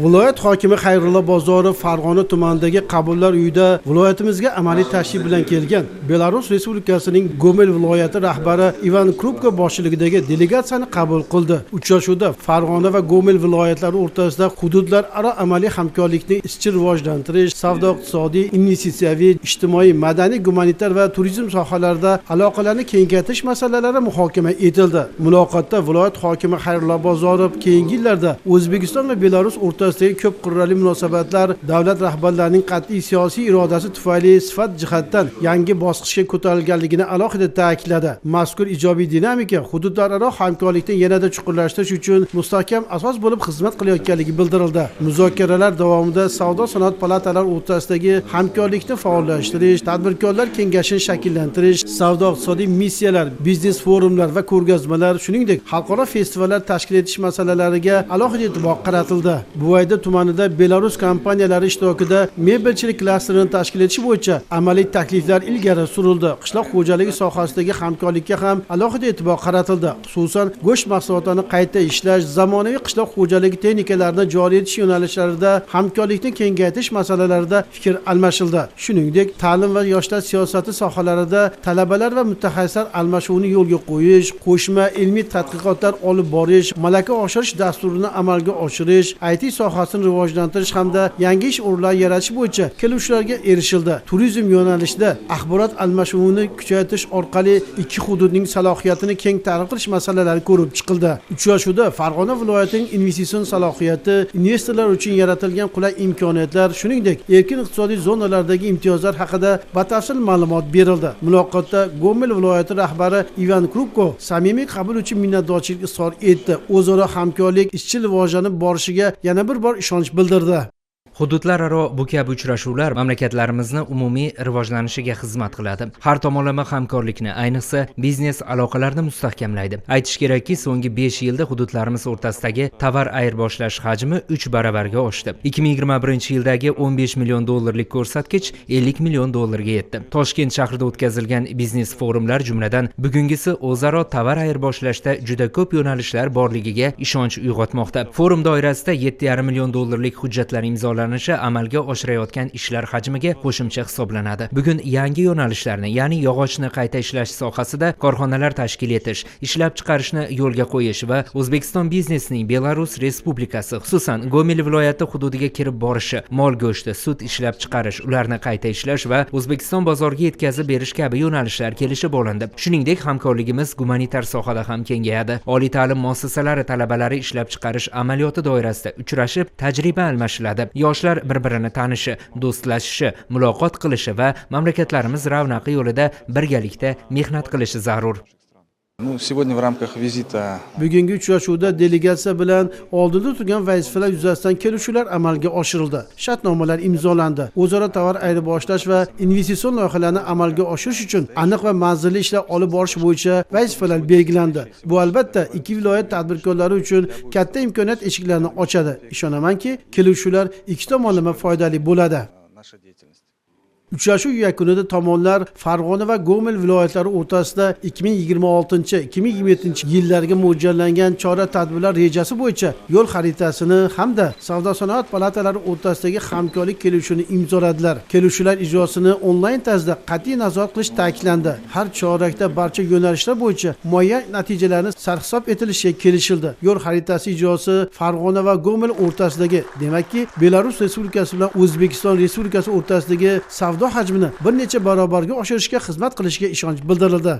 Viloyat hokimi Xayrullo Bozorov Farg'ona tumanidagi Qabullar uyida viloyatimizga amaliy tashrif bilan kelgan Belarus Respublikasining Gomel viloyati rahbari Ivan Krupko boshchiligidagi delegatsiyani qabul qildi. Uchrashuvda Farg'ona va Gomel viloyatlari o'rtasida hududlararo amaliy hamkorlikni izchil rivojlantirish, savdo-iqtisodiy, investitsiyaviy, ijtimoiy, madaniy, gumanitar va turizm sohalarida aloqalarni kengaytirish masalalari muhokama etildi. Muloqotda viloyat hokimi Xayrullo Bozorov keyingi yillarda O'zbekiston va Belarus o'rtasidagi ko'p qirrali munosabatlar davlat rahbarlarining qat'iy siyosiy irodasi tufayli sifat jihatdan yangi bosqichga ko'tarilganligini alohida ta'kidladi. Mazkur ijobiy dinamika hududlararo hamkorlikni yanada chuqurlashtirish uchun mustahkam asos bo'lib xizmat qilayotganligi bildirildi. Muzokaralar davomida savdo-sanoat palatalari o'rtasidagi hamkorlikni faollashtirish, tadbirkorlar kengashini shakllantirish, savdo-iqtisodiy missiyalar, biznes forumlar va ko'rgazmalar, shuningdek xalqaro festivallar tashkil etish masalalariga alohida e'tibor qaratildi. Buvayda tumanida Belarus kompaniyalari ishtirokida mebelchilik klasterini tashkil etish bo'yicha amaliy takliflar ilgari surildi. Qishloq xo'jaligi sohasidagi hamkorlikka ham alohida e'tibor qaratildi. Xususan, go'sht mahsulotlarini qayta ishlash, zamonaviy qishloq xo'jaligi texnikalarini joriy etish yo'nalishlarida hamkorlikni kengaytirish masalalarida fikr almashildi. Shuningdek, ta'lim va yoshlar siyosati sohalarida talabalar va mutaxassislar almashuvini yo'lga qo'yish, qo'shma ilmiy tadqiqotlar olib borish, malaka oshirish dasturini amalga oshirish, IT sohasini rivojlantirish hamda yangi ish o'rinlari yaratish bo'yicha kelishuvlarga erishildi. Turizm yo'nalishida axborot almashuvini kuchaytirish orqali ikki hududning salohiyatini keng targ'ib qilish masalalari ko'rib chiqildi. Uchrashuvda Farg'ona viloyatining investitsion salohiyati, investorlar uchun yaratilgan qulay imkoniyatlar, shuningdek, erkin iqtisodiy zonalardagi imtiyozlar haqida batafsil ma'lumot berildi. Muloqotda Gomel viloyati rahbari Ivan Krupko samimiy qabul uchun minnatdorchilik izhor etdi. O'zaro hamkorlik izchil rivojlanib borishiga yana bir bor ishonch bildirdi. Hududlararo bu kabi uchrashuvlar mamlakatlarimizni umumiy rivojlanishiga xizmat qiladi. Har tomonlama hamkorlikni, ayniqsa biznes aloqalarni mustahkamlaydi. Aytish kerakki, so'nggi 5 yilda hududlarimiz o'rtasidagi tovar ayirboshlash hajmi 3 baravarga oshdi. 2021-yildagi 15 million dollarlik ko'rsatkich 50 million dollarga yetdi. Toshkent shahrida o'tkazilgan biznes forumlar, jumladan bugungisi o'zaro tovar ayirboshlashda juda ko'p yo'nalishlar borligiga ishonch uyg'otmoqda. Forum doirasida 7,5 million dollarlik hujjatlar imzolandi. Amalga oshirayotgan ishlar hajmiga qo'shimcha hisoblanadi. Bugun yangi yo'nalishlarni, ya'ni yog'ochni qayta ishlash sohasida korxonalar tashkil etish, ishlab chiqarishni yo'lga qo'yish va O'zbekiston biznesining Belarus Respublikasi, xususan Gomel viloyati hududiga kirib borishi, mol go'shti, sut ishlab chiqarish, ularni qayta ishlash va O'zbekiston bozoriga yetkazib berish kabi yo'nalishlar kelishib olindi. Shuningdek, hamkorligimiz gumanitar sohada ham kengayadi. Oliy ta'lim muassasalari talabalari ishlab chiqarish amaliyoti doirasida uchrashib, tajriba almashiladi. Yoshlar bir-birini tanishi, do'stlashishi, muloqot qilishi va mamlakatlarimiz ravnaqi yo'lida birgalikda mehnat qilishi zarur. Bugungi uchrashuvda delegatsiya bilan oldinda turgan vazifalar yuzasidan kelishuvlar amalga oshirildi. Shartnomalar imzolandi. O'zaro tovar ayirboshlash va investitsion loyihalarni amalga oshirish uchun aniq va manzilli ishlar olib borish bo'yicha vazifalar belgilandi. Bu albatta ikki viloyat tadbirkorlari uchun katta imkoniyat eshiklarini ochadi. Ishonamanki, kelishuvlar ikki tomonlama foydali bo'ladi. Uchrashuv yakunida tomonlar Farg'ona va Gomel viloyatlari o'rtasida 2026-2027 yillarga mo'ljallangan chora-tadbirlar rejasi bo'yicha yo'l xaritasini hamda savdo-sanoat palatalari o'rtasidagi hamkorlik kelishuvini imzoladilar. Kelishuvlar ijrosini onlayn tarzda qat'iy nazorat qilish ta'kidlandi. Har chorakda barcha yo'nalishlar bo'yicha muayyan natijalarni sarhisob etilishiga kelishildi. Yo'l xaritasi ijrosi Farg'ona va Gomel o'rtasidagi, demakki, Belarus Respublikasi bilan O'zbekiston Respublikasi o'rtasidagi savdo hajmini bir necha barobarga oshirishga xizmat qilishiga ishonch bildirildi.